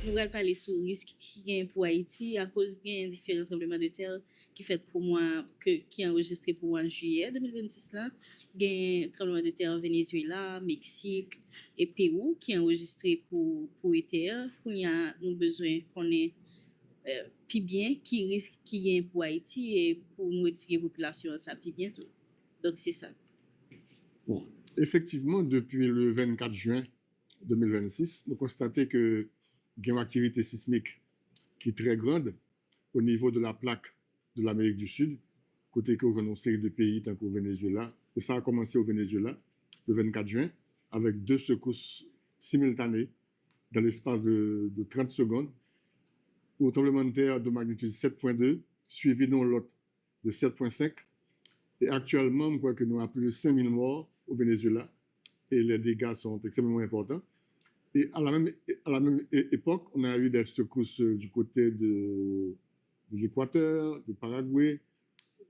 nous allons parler sur risque qui gagne pour Haïti à cause de différents tremblements de terre qui est enregistré pour moi en juillet 2026 là. Gagne tremblement de terre au Venezuela, Mexique et Pérou qui est enregistré pour été. Pour y a nous besoin qu'on ait puis bien qui risque qui gagne pour Haïti et pour nous expliquer population ça puis bien tout. Donc c'est ça. Bon, effectivement, depuis le 24 juin 2026, nous constatons que il y a une activité sismique qui est très grande au niveau de la plaque de l'Amérique du Sud, côté que nous avons une série de pays, tant qu'au Venezuela. Et ça a commencé au Venezuela le 24 juin, avec 2 secousses simultanées dans l'espace de 30 secondes, au tremblement de terre de magnitude 7.2, suivi d'un l'autre de 7.5. Et actuellement, je crois que nous avons plus de 5000 morts au Venezuela et les dégâts sont extrêmement importants. Et à la même époque, on a eu des secousses du côté de l'Équateur, du Paraguay,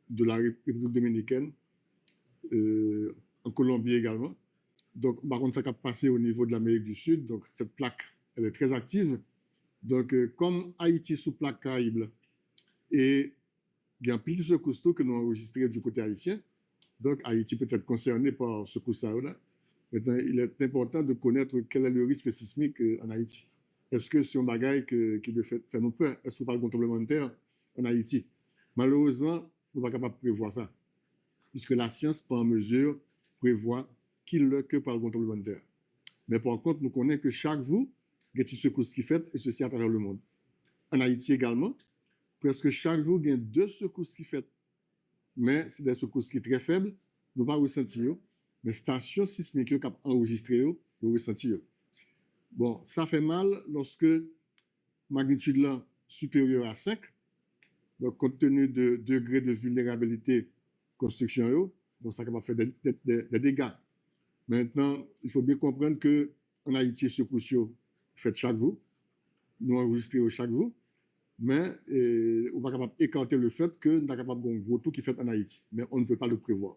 de la République dominicaine, en Colombie également. Donc, par contre, ça a passé au niveau de l'Amérique du Sud. Donc, cette plaque, elle est très active. Donc, comme Haïti sous plaque Caraïbe, et il y a un petit secousse que nous avons enregistré du côté haïtien. Donc, Haïti peut être concerné par ce coup-là. Maintenant, il est important de connaître quel est le risque sismique en Haïti. Est-ce que c'est un bagage qui doit faire nous peur? Est-ce qu'on parle de tremblement de terre en Haïti? Malheureusement, on n'est pas capable de prévoir ça, puisque la science n'est pas en mesure de prévoir que par le tremblement de terre. Mais par contre, nous connaissons que chaque jour, il y a des secousses qui fait, et ceci à travers le monde. En Haïti également, presque chaque jour, il y a 2 secousses qui fait. Mais c'est des secousses qui sont très faibles, nous ne pas ressentir. Mais station sismique qui ont enregistré, nous ressentir. Bon, ça fait mal lorsque magnitude là supérieure à 5, donc compte tenu de degré de vulnérabilité construction, donc ça va faire des dégâts. Maintenant, il faut bien comprendre que en Haïti, secousses fait chaque jour, nous enregistrons chaque jour, mais on va capable écarter le fait que nous sommes capables de gros tout qui fait en Haïti, mais on ne peut pas le prévoir.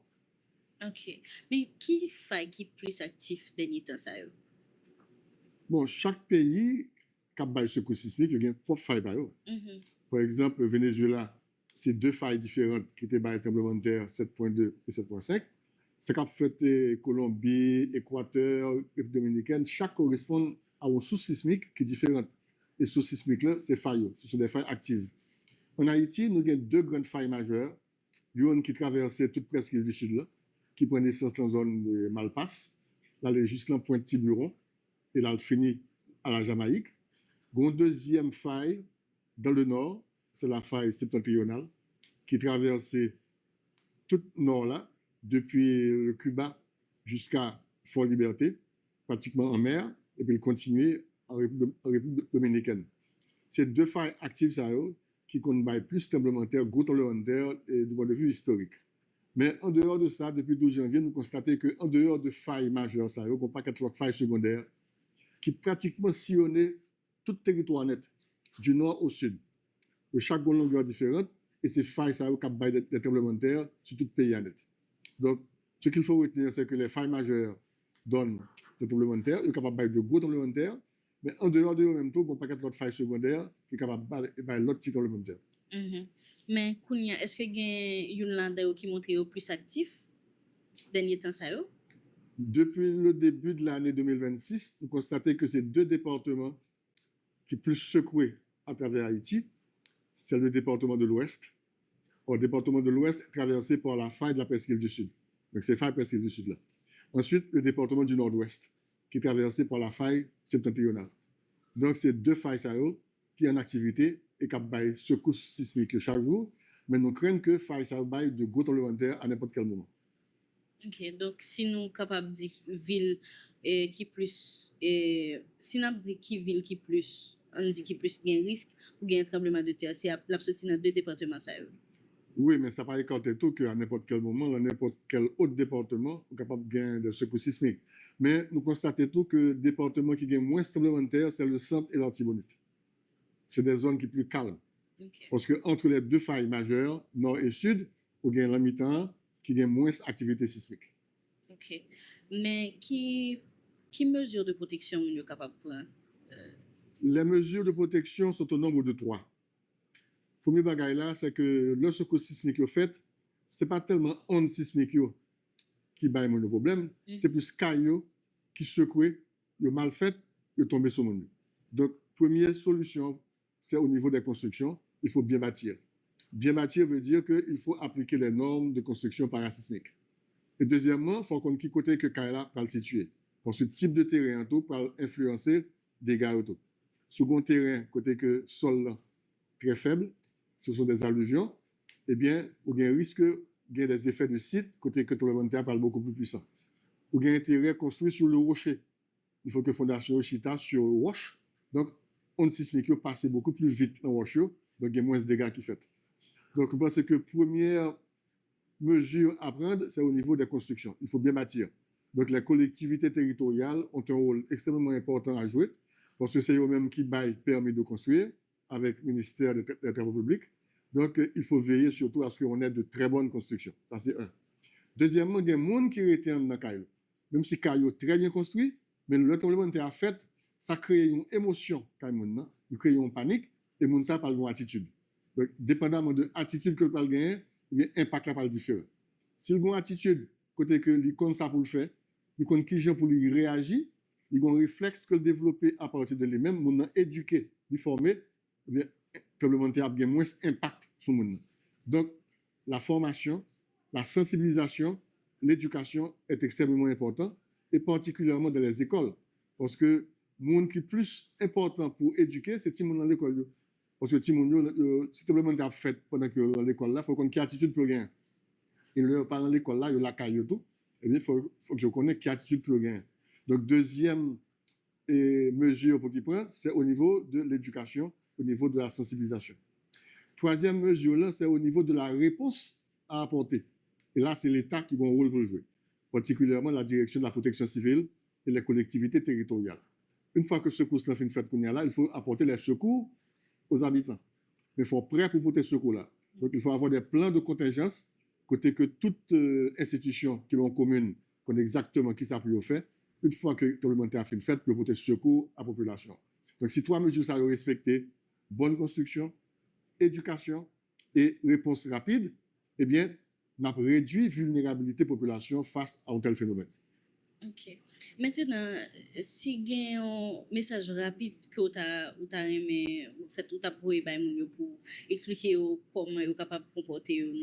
OK. Mais qui faille qui plus actif dernier temps ça? Bon, chaque pays qui a une secousse sismique, il y a une propre faille. Par exemple, Venezuela, c'est 2 failles différentes qui étaient par tremblement de terre 7.2 et 7.5. Ce qu'a fait Colombie, Équateur, République dominicaine, chaque correspond à une source sismique qui est différente. Et source sismique là, c'est failles, ce sont des failles actives. En Haïti, nous avons 2 grandes failles majeures. Une qui traverse toute presque l'île du Sud, là, qui prend naissance dans la zone de Malpasse. Là, elle est juste là, Pointe Tiburon. Et là, elle finit à la Jamaïque. Une deuxième faille dans le nord, c'est la faille septentrionale, qui traverse tout le nord là, depuis le Cuba jusqu'à Fort-Liberté, pratiquement en mer, et puis elle continue en République dominicaine. C'est 2 failles actives ça, qui comptent plus tremblement de terre, gros tremblement de terre, du point de vue historique. Mais en dehors de ça, depuis 12 janvier, nous constatons qu'en dehors de failles majeures, ça, on pas quatre failles secondaires qui pratiquement sillonnaient tout le territoire net, du nord au sud, de chaque longueur différente, et ces failles, ça, qui ont des tremblements de terre sur tout le pays net. Donc, ce qu'il faut retenir, c'est que les failles majeures donnent des tremblements de terre, ils sont capables de gros tremblements de terre, mais en dehors de eux, en même temps, on pas quatre failles secondaires qui sont capables de l'autre petit tremblement de terre. Mais, Kounia, est-ce que il y a une lande qui montre plus actif dernier temps ça? Depuis le début de l'année 2026, nous constatons que ces 2 départements qui plus secoués à travers Haïti, c'est le département de l'Ouest. Le département de l'Ouest est traversé par la faille de la presqu'île du Sud. Donc, c'est faille presqu'île du Sud là. Ensuite, le département du Nord-Ouest, qui est traversé par la faille septentrionale. Donc, c'est 2 failles qui sont en activité et qui ont secousse sismique chaque jour, mais nous craignons que faille ça baille de gros tremblements de terre à n'importe quel moment. OK, donc si nous sommes capables de dire ville qui plus, si nous dit qui ville qui plus, on dit qui plus gain risque ou gain tremblement de terre, c'est l'absolution dans 2 départements ça. Oui, mais ça ne pas écarter tout qu'à n'importe quel moment, dans n'importe quel autre département, on est capable de gagner des secousses sismiques. Mais nous constatons tout que le département qui gagne moins de tremblements de terre, c'est le centre et l'Artibonite. C'est des zones qui sont plus calmes. Okay. Parce qu'entre les 2 failles majeures, nord et sud, on gagne la mi-temps qui gagne moins d'activité sismique. OK. Mais qui mesure de protection on est capable de prendre Les mesures de protection sont au nombre de 3. Premier bagage là, c'est que le secours sismique est fait, ce n'est pas tellement onde sismique qui bat le problème, c'est plus caillou qui secoue, le mal fait, il tombe sur le monde. Donc, première solution, c'est au niveau des constructions, il faut bien bâtir. Bien bâtir veut dire qu'il faut appliquer les normes de construction parasismique. Et deuxièmement, il faut qu'on qui côté que Kaila va le situer. Parce que ce type de terrain tout peut influencer des dégâts auto. Second terrain, côté que sol très faible, ce sont des alluvions, eh bien, il y a un risque qu'il y ait des effets de site, côté que le terre parle beaucoup plus puissant. Il y a intérêt construit sur le rocher. Il faut que la fondation chita sur le roche. Donc, on sismique passe beaucoup plus vite dans le rocher, donc il y a moins de dégâts qui fait. Donc, je pense que la première mesure à prendre, c'est au niveau des constructions. Il faut bien bâtir. Donc, les collectivités territoriales ont un rôle extrêmement important à jouer, parce que c'est eux-mêmes qui baillent permis de construire avec le ministère des Travaux publics. Donc, il faut veiller surtout à ce qu'on ait de très bonnes constructions. Ça, c'est un. Deuxièmement, il y a des gens qui retiennent dans le caillou. Même si le caillou est très bien construit, mais le tremblement de terre fait, ça crée une émotion, il crée une panique, et les gens ça parle d'une attitude. Donc, dépendamment de l'attitude que le parle gagner, l'impact là parle différent. Si le a une attitude, côté que l'icône ça pour le faire, l'icône qui gens pour lui réagir, il a un réflexe que le développer à partir de lui-même, mon éduquer, lui former, le tremblement de terre a moins d'impact sur le monde. Donc, la formation, la sensibilisation, l'éducation est extrêmement important, et particulièrement dans les écoles. Parce que le monde qui est plus important pour éduquer, c'est le monde dans l'école. Parce que si le monde est fait pendant que dans l'école, il faut qu'on ait une attitude pour rien. Et le parent de l'école, il a caillé tout. Eh bien, il faut que je connaisse quelle attitude pour rien. Donc, deuxième mesure pour qu'il prenne, c'est au niveau de l'éducation, au niveau de la sensibilisation. Troisième mesure, là, c'est au niveau de la réponse à apporter. Et là, c'est l'État qui a un rôle pour jouer, particulièrement la direction de la protection civile et les collectivités territoriales. Une fois que ce secours-là fait une fête qu'on y a là, il faut apporter les secours aux habitants. Mais il faut être prêt pour porter ce secours-là. Donc, il faut avoir des plans de contingence, côté que toute institution qui est en commune connaît exactement qui ça peut faire. Une fois que tout le monde a fait une fête, pour porter secours à la population. Donc, si 3 mesures ça respecter, bonne construction, éducation et réponse rapide, eh bien, on a réduit la vulnérabilité de la population face à un tel phénomène. Ok. Maintenant, si il y a un message rapide que vous avez aimé, en fait, vous avez pour expliquer comment vous êtes capable de comporter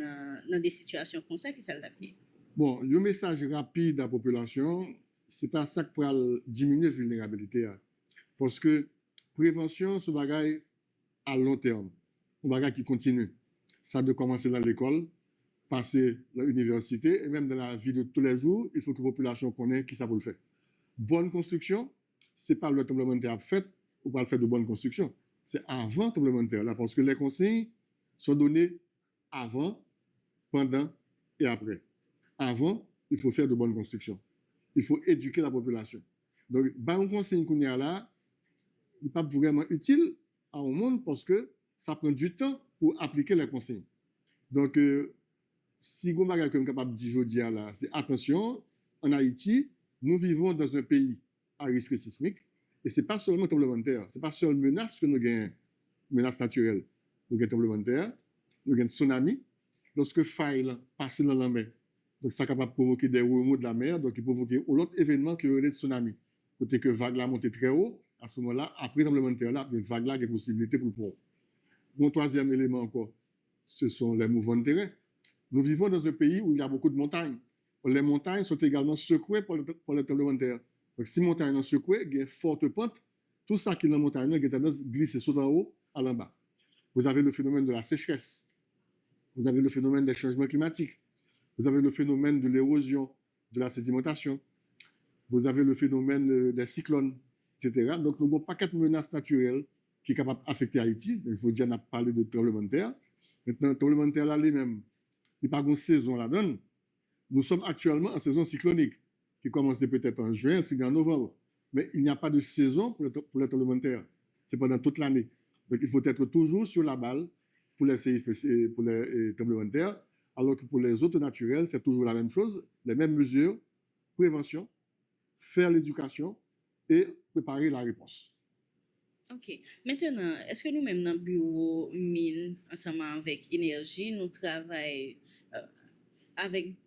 dans des situations comme ça, qui ça l'a fait? Bon, le message rapide à la population, ce n'est pas ça qui peut diminuer la vulnérabilité. Parce que prévention, c'est un bagage à long terme, un bagage qui continue. Ça doit commencer dans l'école, passer à l'université, et même dans la vie de tous les jours, il faut que la population connaisse qui ça peut le faire. Bonne construction, ce n'est pas le tremblement de terre fait ou pas le faire de bonne construction. C'est avant le tremblement de terre, là, parce que les consignes sont données avant, pendant et après. Avant, il faut faire de bonnes constructions. Il faut éduquer la population. Donc, un conseil qu'on a là, n'est pas vraiment utile à un monde parce que ça prend du temps pour appliquer les consignes. Donc, si vous avez capable de dire aujourd'hui, c'est attention, en Haïti, nous vivons dans un pays à risque sismique, et ce n'est pas seulement tremblement de terre, ce n'est pas seulement menace que nous avons, menace naturelle. Nous avons tremblement de terre, nous avons tsunami, lorsque faille passe dans la mer. Donc, ça est capable de provoquer des remous de la mer, donc il provoque un autre événement que le tsunami. Côté que vague la monte très haut, à ce moment-là, après le tremblement de terre, là, une vague là, il y a possibilité pour le pont. Mon troisième élément encore, ce sont les mouvements de terrain. Nous vivons dans un pays où il y a beaucoup de montagnes. Les montagnes sont également secouées par le tremblement de terre. Donc, si les montagnes sont secouées, il y a une forte pente, tout ça qui est dans la montagne, il y a tendance à glisser soit en haut à l'en bas. Vous avez le phénomène de la sécheresse. Vous avez le phénomène des changements climatiques. Vous avez le phénomène de l'érosion, de la sédimentation. Vous avez le phénomène des cyclones, etc. Donc, nous avons un paquet de menaces naturelles qui est capable d'affecter Haïti. Il faut dire qu'on a parlé de tremblement de terre. Maintenant, le tremblement de terre là, lui-même, il n'y a pas de saison là-dedans. Nous sommes actuellement en saison cyclonique, qui commence peut-être en juin, finit en novembre. Mais il n'y a pas de saison pour le tremblement de terre. C'est pendant toute l'année. Donc, il faut être toujours sur la balle pour les séismes et pour les tremblements de terre, alors que pour les autres naturels, c'est toujours la même chose, les mêmes mesures, prévention, faire l'éducation et préparer la réponse. OK. Maintenant, est-ce que nous-mêmes dans le bureau mine, ensemble avec énergie, nous travaillons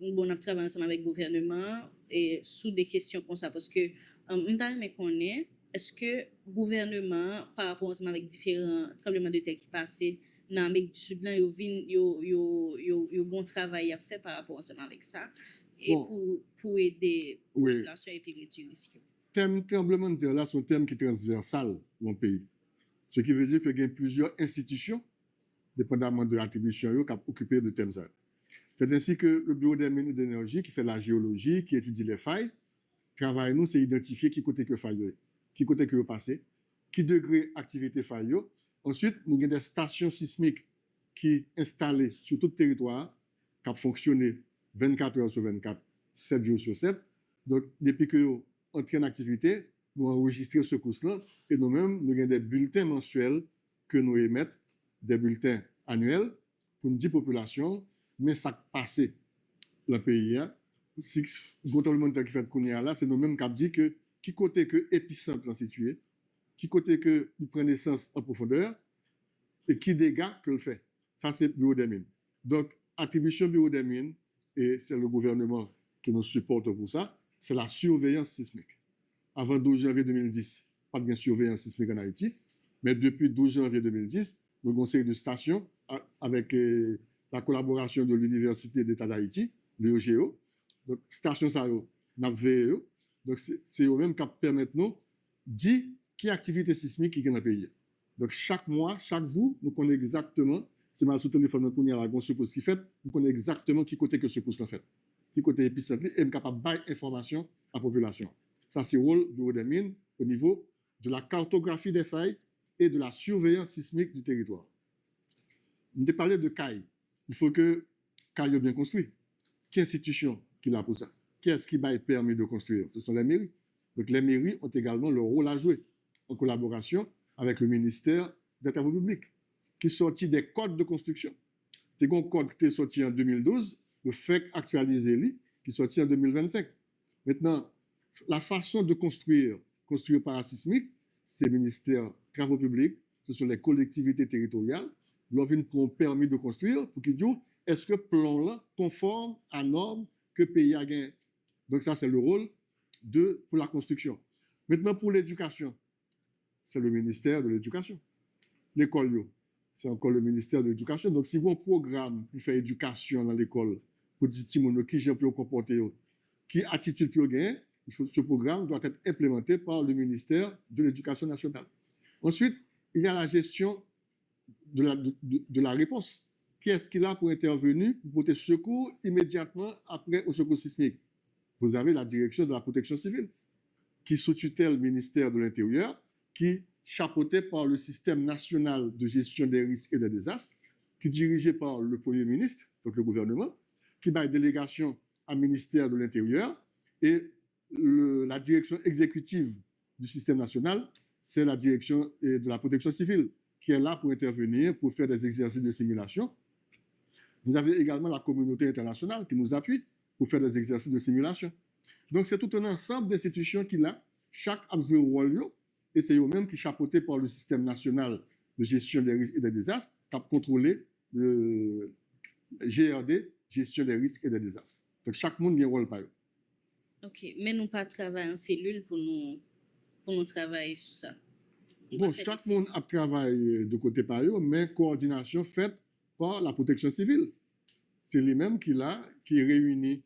on travaille ensemble avec le gouvernement et sous des questions comme ça parce que mais connaît est-ce que le gouvernement par rapport ensemble avec différents tremblements de terre qui passaient dans l'Amérique du Sud là yo bon travail à faire par rapport ensemble avec ça et Bon, pour aider la oui, population et puis réduire le risque. thème tremblement de terre là, c'est un thème qui est transversal dans le pays. Ce qui veut dire qu'il y a plusieurs institutions, dépendamment de l'attribution, qui ont occupé de thème ça. C'est ainsi que le Bureau des mines et d'énergie, qui fait la géologie, qui étudie les failles, travail nous, c'est identifier qui côté que faille, qui côté que passé, qui degré activité faille. Ensuite, nous avons des stations sismiques qui sont installées sur tout le territoire, qui ont fonctionné 24 heures sur 24, 7 jours sur 7. Donc, depuis que nous entrons en activité, nous enregistrons ce cours-là et nous-mêmes, nous avons des bulletins mensuels que nous émettons, des bulletins annuels pour une 10 populations, mais ça passe le pays. Si le tremblement qui fait là, c'est nous-mêmes qui avons dit que qui côté que l'épicentre est situé, qui côté que il prend naissance en profondeur et qui dégâts que le fait. Ça, c'est le bureau des mines. Donc, attribution bureau des mines, et c'est le gouvernement qui nous supporte pour ça, c'est la surveillance sismique. Avant 12 janvier 2010, pas de surveillance sismique en Haïti, mais depuis 12 janvier 2010, le conseil de station, avec la collaboration de l'Université d'État d'Haïti, l'UEGO, donc station ça, n'a VEO, donc c'est eux-mêmes qui permettent nous de dire qui activité sismique qui est dans le pays. Donc chaque mois, chaque jour, nous connaissons exactement, c'est mal sous téléphone pour nous à la secousse qui fait, nous connaissons exactement qui côté que secousse en fait, qui côté épicentre, et nous capable de donner information à la population. Ça, c'est le rôle du bureau des mines au niveau de la cartographie des failles et de la surveillance sismique du territoire. On a parlé de CAI. Il faut que CAI soit bien construit. Quelle institution qui l'a pour ça? Qui est-ce qui va être permis de construire? Ce sont les mairies. Donc les mairies ont également leur rôle à jouer en collaboration avec le ministère des Travaux publics, qui sortit des codes de construction. C'est un code qui est sorti en 2012, le FEC actualisé, qui est sorti en 2025. Maintenant, la façon de construire parasismique, c'est le ministère des Travaux publics, ce sont les collectivités territoriales, leur ont permis de construire pour qu'ils disent est-ce que le plan là conforme à normes que le pays a gagné. Donc ça, c'est le rôle pour la construction. Maintenant, pour l'éducation, c'est le ministère de l'Éducation. L'école, c'est encore le ministère de l'Éducation. Donc, si vous avez un programme pour faire éducation dans l'école, pour dire qui j'aime plus comporter, qui attitude plus gagner, ce programme doit être implémenté par le ministère de l'Éducation nationale. Ensuite, il y a la gestion de la réponse. Qui est-ce qui est là pour intervenir, pour porter secours immédiatement après au secours sismique? Vous avez la direction de la protection civile, qui sous tutelle le ministère de l'Intérieur, qui chapeauté par le système national de gestion des risques et des désastres, qui est dirigé par le Premier ministre, donc le gouvernement, qui a une délégation au ministère de l'Intérieur, et la direction exécutive du système national, c'est la direction de la protection civile, qui est là pour intervenir, pour faire des exercices de simulation. Vous avez également la communauté internationale qui nous appuie pour faire des exercices de simulation. Donc, c'est tout un ensemble d'institutions qui, là, chaque a joué un rôle, et c'est eux-mêmes qui chapeautés par le système national de gestion des risques et des désastres, qui a contrôlé le GRD, gestion des risques et des désastres. Donc, chaque monde a un rôle par eux. OK, mais nous pas travailler en cellule pour nous travailler sur ça. Bon, chaque monde a travaillé de côté par eux, mais coordination faite par la protection civile. C'est lui-même qui réunit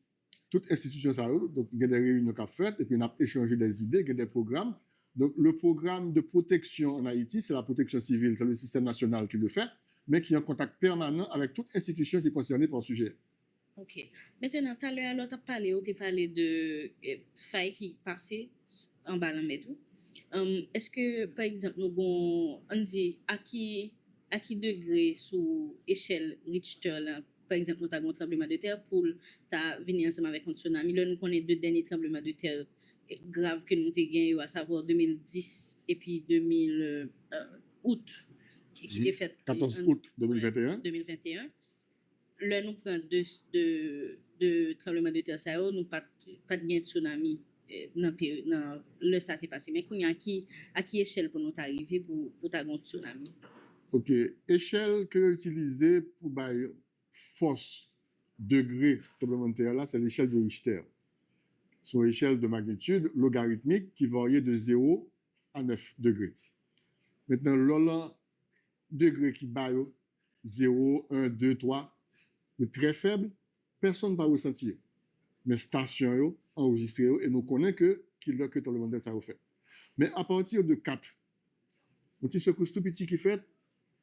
toutes les institutions. Donc, il y a des réunions qui sont faites, et puis on a échangé des idées, il y a des programmes. Donc, le programme de protection en Haïti, c'est la protection civile, c'est le système national qui le fait, mais qui est en contact permanent avec toute institution qui est concernée par le sujet. OK. Maintenant, tout à l'heure, tu as parlé de failles qui passaient en bas de tout. Est-ce que, par exemple, on dit à qui degré sous échelle Richter, là, par exemple, nous avons un tremblement de terre pour venir ensemble avec un tsunami. Là, nous connaissons deux derniers tremblements de terre graves que nous avons gagnés, à savoir 2010 et puis 2000 août, qui était fait 14 août 2021. 2021. Là, nous prenons deux tremblements de terre, ça nous pas de tsunami dans le ça t'est passé. Mais qu'on y a à qui échelle pour nous arriver pour ta gon tsunami? OK. Échelle que utilisée pour bailler force degré tremblement de terre là, c'est l'échelle de Richter. C'est une échelle de magnitude logarithmique qui variait de 0 à 9 degrés. Maintenant, le degré qui baille 0, 1, 2, 3, le très faible, personne ne va ressentir. Mais station enregistré et nous connaissons que tremblement de terre ça a fait. Mais à partir de 4, un petit secousse tout petit qui fait,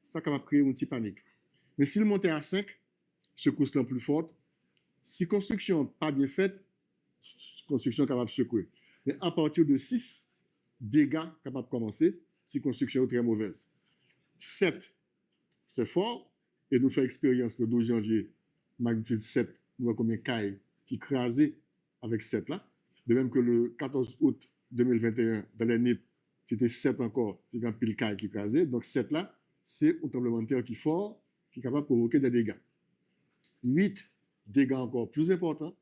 ça va créer une petite panique. Mais s'il monte à 5, secousse la plus forte. Si construction pas bien faite, construction capable de secouer. Mais à partir de 6, dégâts capables de commencer si construction est très mauvaise. 7, c'est fort. Et nous faisons expérience le 12 janvier, magnitude 7, nous avons combien de cailles qui crasé avec 7 là. De même que le 14 août 2021, dans les NIP, c'était 7 encore, c'est un pile caille qui crasé. Donc 7 là, c'est un tremblement de terre qui est fort, qui est capable de provoquer des dégâts. 8, dégâts encore plus importants.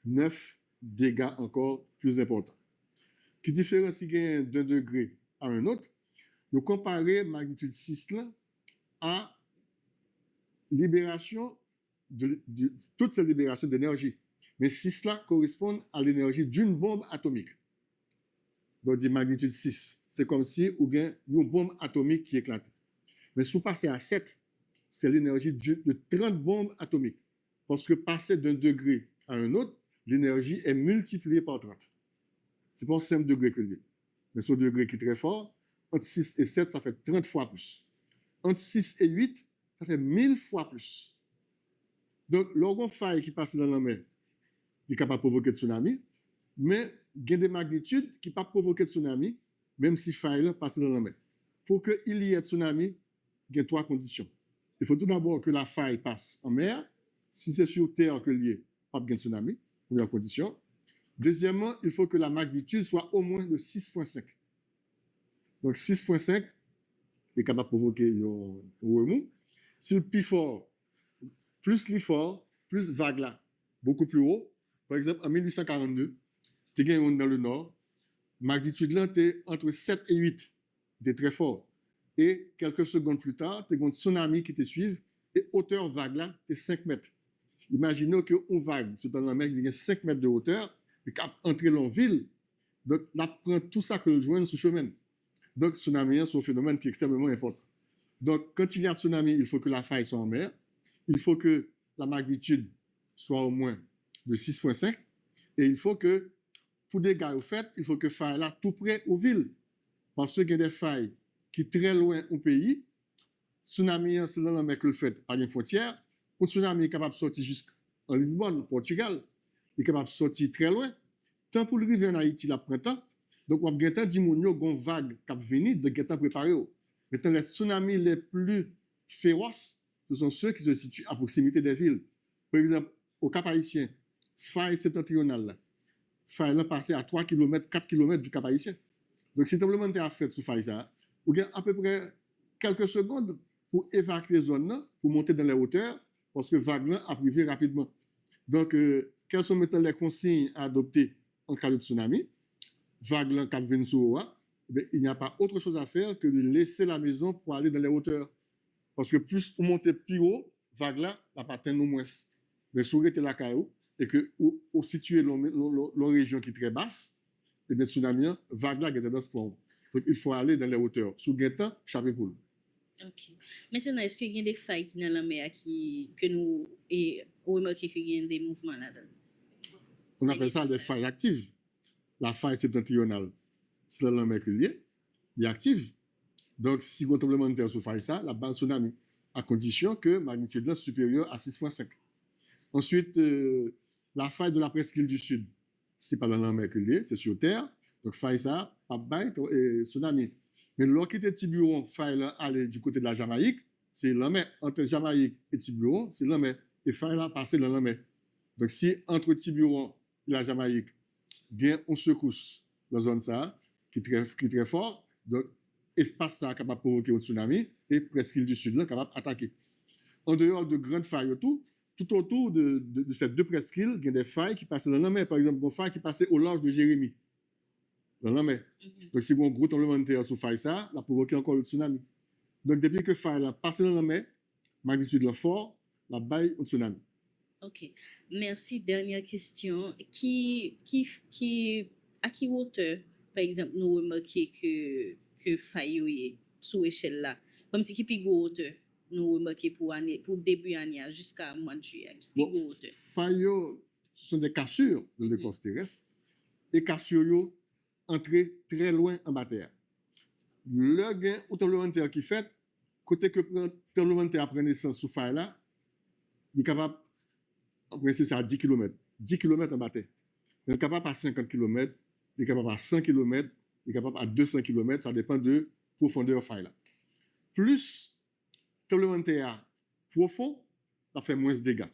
9, dégâts encore plus importants. Qui différencie d'un degré à un autre, nous comparons magnitude 6 là à libération de toute cette libération d'énergie. Mais 6 là correspond à l'énergie d'une bombe atomique. Donc, dit magnitude 6, c'est comme si on a une bombe atomique qui éclate. Mais si vous passez à 7, c'est l'énergie de 30 bombes atomiques. Parce que passer d'un degré à un autre, l'énergie est multipliée par 30. C'est pas 5 degrés que lui. Mais ce degré qui est très fort, entre 6 et 7, ça fait 30 fois plus. Entre 6 et 8, ça fait 1000 fois plus. Donc, l'orgon faille qui passe dans la mer, il est capable de provoquer tsunami, mais il y a des magnitudes qui ne peuvent pas provoquer tsunami, même si faille passe dans la mer. Pour qu'il y ait tsunami, il y a 3 conditions. Il faut tout d'abord que la faille passe en mer. Si c'est sur terre que lié, pas de tsunami, première condition. Deuxièmement, il faut que la magnitude soit au moins de 6,5. Donc 6,5 est capable de provoquer un remous. Si le plus fort, plus l'effort, plus vague là, beaucoup plus haut. Par exemple, en 1842, tu as gagné dans le nord, magnitude là, tu entre 7 et 8. C'était très fort. Et quelques secondes plus tard, tu as un tsunami qui te suit et hauteur vague là, tu 5 mètres. Imaginez qu'une vague, c'est dans la mer qui a 5 mètres de hauteur, et qui entrer dans la ville. Donc, là, prend tout ça que le joint sur chemin. Donc, tsunami, c'est un phénomène qui est extrêmement important. Donc, quand il y a tsunami, il faut que la faille soit en mer. Il faut que la magnitude soit au moins de 6,5. Et il faut que, pour des gars au fait, il faut que faille là tout près aux villes. Parce qu'il y a des failles qui sont très loin au pays. Tsunami, c'est dans la mer que le fait, pas de frontière. Un tsunami est capable de sortir jusqu'en Lisbonne, Portugal. Il est capable de sortir très loin. Tant pour le river en Haïti, la printemps. Donc, on a dit qu'il y a une vague qui vient de guetter préparé. Maintenant, les tsunamis les plus féroces, ce sont ceux qui se situent à proximité des villes. Par exemple, au Cap Haïtien, faille septentrionale, faille là passée à 3 km, 4 km du Cap Haïtien. Donc, si tremblement de terre fait sous faille ça, vous avez à peu près quelques secondes pour évacuer la zone, pour monter dans les hauteurs, parce que vague là a privé rapidement. Donc, quelles sont maintenant les consignes à adopter en cas de tsunami? Vague là qui vient sur il n'y a pas autre chose à faire que de laisser la maison pour aller dans les hauteurs. Parce que plus vous montez plus haut, vague là, la patine nous moins. Mais si vous êtes la caillou et que vous situez la région qui est très basse, et bien tsunami, vague là, est dans ce point. Donc, il faut aller dans les hauteurs. Sous guettant, chaper poule. Ok. Maintenant, est-ce qu'il y a des failles qui dans la mer que nous remarquons qu'il y a des mouvements là-dedans? On appelle ça des failles actives. La faille septentrionale, c'est dans la mer qu'il est active. Donc, si vous avez un tremblement de terre sur faille ça, la base tsunami, à condition que magnitude là supérieure à 6,5. Ensuite, la faille de la presqu'île du Sud, c'est pas dans la mer qu'il est, c'est sur terre. Donc, faille ça, pas bail et tsunami. Mais lorsqu'il était Tiburon, faille là, aller du côté de la Jamaïque, c'est la mer. Entre Jamaïque et Tiburon, c'est la mer. Et faille là, passer dans la mer. Donc, si entre Tiburon et la Jamaïque, bien on secousse dans la zone ça, qui est très fort, donc espace ça capable de provoquer un tsunami et presqu'île du Sud là capable d'attaquer. En dehors de grandes failles tout autour de ces deux presqu'îles, il y a des failles qui passaient dans la mer. Par exemple, une faille qui passait au large de Jérémie. dans la mer. Mhm. Donc, si vous avez un gros tremblement de terre sur faille, ça a provoqué encore le tsunami. Donc, depuis que faille a passé dans la mer, magnitude là fort, la baille au tsunami. Ok, merci. Dernière question. À qui hauteur, par exemple, nous remarquons que faille est sous échelle là? Comme si qui plus gros hauteur, nous remarquons pour début année jusqu'à mois de juillet. Qui plus Bon, gros hauteur? faille, ce sont des cassures de l'écorce terrestre. Et cassures entrées très loin en bas terre. Le gain au tremblement de terre qui fait, côté que le tremblement de terre prend naissance sous faille là, il est capable, en principe, c'est à 10 km. 10 km en bas terre. Il est capable à 50 km, il est capable à 100 km, il est capable à 200 km, ça dépend de profondeur faille là. Plus tremblement de terre profond, ça fait moins de dégâts.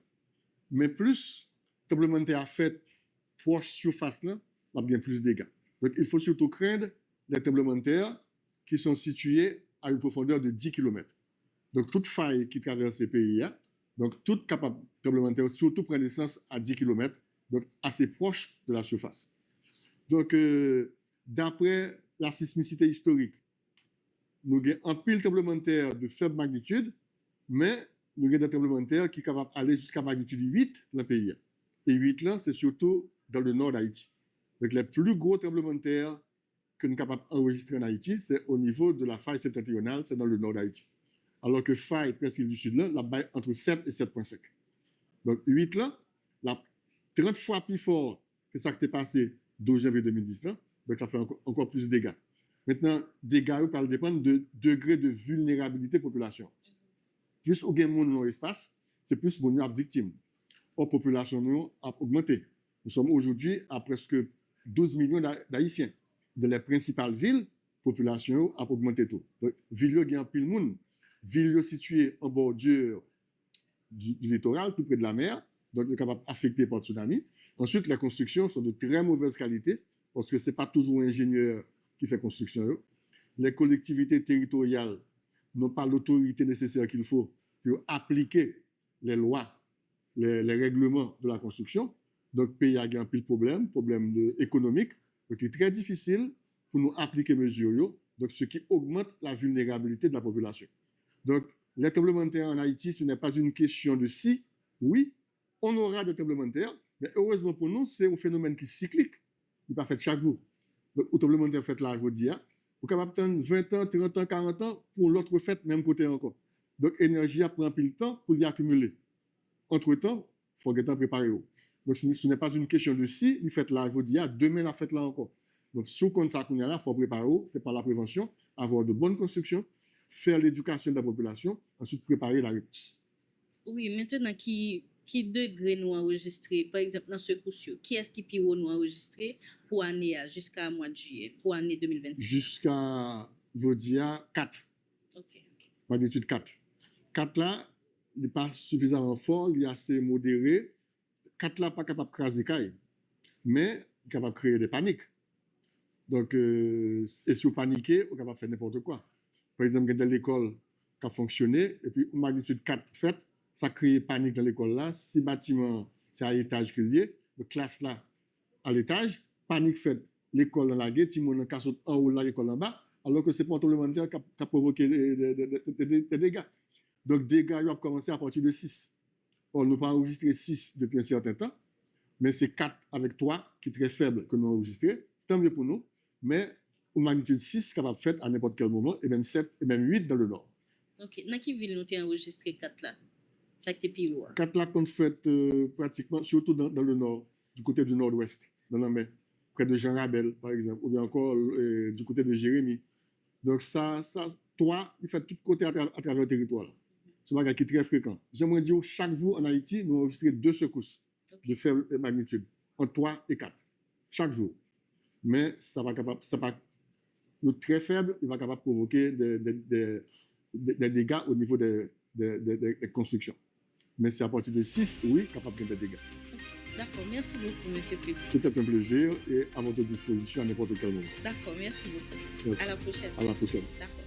Mais plus tremblement de terre fait proche surface là, ça a bien plus de dégâts. Donc il faut surtout craindre les tremblements de terre qui sont situés à une profondeur de 10 km. Donc toute faille qui traverse ces pays là, donc toute capable tremblement de terre surtout prend naissance à 10 km, donc assez proche de la surface. Donc d'après la sismicité historique, nous avons un pile tremblement de terre de faible magnitude, mais nous avons des tremblements de terre qui sont capables d'aller jusqu'à magnitude 8 dans le pays. Et 8 là, c'est surtout dans le nord d'Haïti. Donc les plus gros tremblements de terre que nous sommes capables d'enregistrer en Haïti, c'est au niveau de la faille septentrionale, c'est dans le nord d'Haïti. Alors que faille presqu'île du Sud, là, la baille entre 7 et 7,5. Donc 8 là, la 30 fois plus fort que ça qui est passé 12 janvier 2010 là, donc ça fait encore plus de dégâts. Maintenant, dégâts peuvent dépendre de degré de vulnérabilité population. Plus au gain monde dans l'espace, c'est plus mon victime. Or, population a augmenté. Nous sommes aujourd'hui à presque 12 millions d'Haïtiens. Dans les principales villes, population a augmenté tout. Donc, ville qui a pile monde. Ville située en bordure du littoral, tout près de la mer, donc est capable d'affecter par le tsunami. Ensuite, les constructions sont de très mauvaise qualité, parce que ce n'est pas toujours un ingénieur qui fait construction. Les collectivités territoriales n'ont pas l'autorité nécessaire qu'il faut pour appliquer les lois, les règlements de la construction. Donc, le pays a un pile problème économique. Donc, il est très difficile pour nous appliquer mesures, donc ce qui augmente la vulnérabilité de la population. Donc, les tremblements de terre en Haïti, ce n'est pas une question de si. Oui, on aura des tremblements de terre, mais heureusement pour nous, c'est un phénomène qui est cyclique. Il n'est pas fait chaque jour. Donc, le tremblement de terre fait là, je vous dis, hein, vous pouvez attendre 20 ans, 30 ans, 40 ans pour l'autre fait, même côté encore. Donc, l'énergie prend plus de temps pour l'y accumuler. Entre-temps, il faut être préparé. Donc, ce n'est pas une question de si, il fait là, je vous dis, demain, la fête là encore. Donc, si on compte ça qu'on est là, il faut préparer, c'est par la prévention, avoir de bonnes constructions, faire l'éducation de la population, ensuite préparer la réponse. Oui, maintenant, qui degré nous enregistré, par exemple, dans ce coup-ci, qui est-ce qui peut nous enregistrer pour année jusqu'à mois de juillet, pour année 2026? Jusqu'à, je vous dis, 4. Ok. Magnitude 4. 4 là, il n'est pas suffisamment fort, il est assez modéré. 4 là, pas capable de craser caille, mais il est capable de créer des paniques. Donc, et si vous paniquez, vous êtes capable de faire n'importe quoi. Par exemple, il y a l'école qui a fonctionné, et puis, une magnitude 4 faite, ça crée panique dans l'école là. Si le bâtiment, c'est à l'étage qu'il y a, la classe là, à l'étage, panique faite, l'école dans la guette, si mon casse en haut, l'école en bas, alors que c'est pas un tremblement de terre qui a provoqué des dégâts. Donc, dégâts, ils ont commencé à partir de 6. Or, nous n'avons pas enregistré 6 depuis un certain temps, mais c'est 4 avec 3 qui est très faible que nous avons enregistré. Tant mieux pour nous, mais une magnitude 6 capable de faire à n'importe quel moment, et même 7, et même 8 dans le nord. Ok. Dans quelle ville nous avons enregistré 4 là? Ça qui est plus loin. 4 là qu'on fait pratiquement, surtout dans le nord, du côté du nord-ouest, dans la mer, près de Jean Rabel, par exemple, ou bien encore du côté de Jérémie. Donc, ça 3, il fait tout côté à travers le territoire. C'est un bagage qui est très fréquent. J'aimerais dire, chaque jour en Haïti, nous enregistrons 2 secousses de faible magnitude, entre 3 et 4, chaque jour. Mais ça va capable, le très faible, il va capable de provoquer des dégâts au niveau des constructions. Mais c'est à partir de 6, oui, capable de faire des dégâts. Okay. D'accord, merci beaucoup, M. Petit. C'était un plaisir et à votre disposition à n'importe quel moment. D'accord, merci beaucoup. Merci. À la prochaine. À la prochaine. D'accord.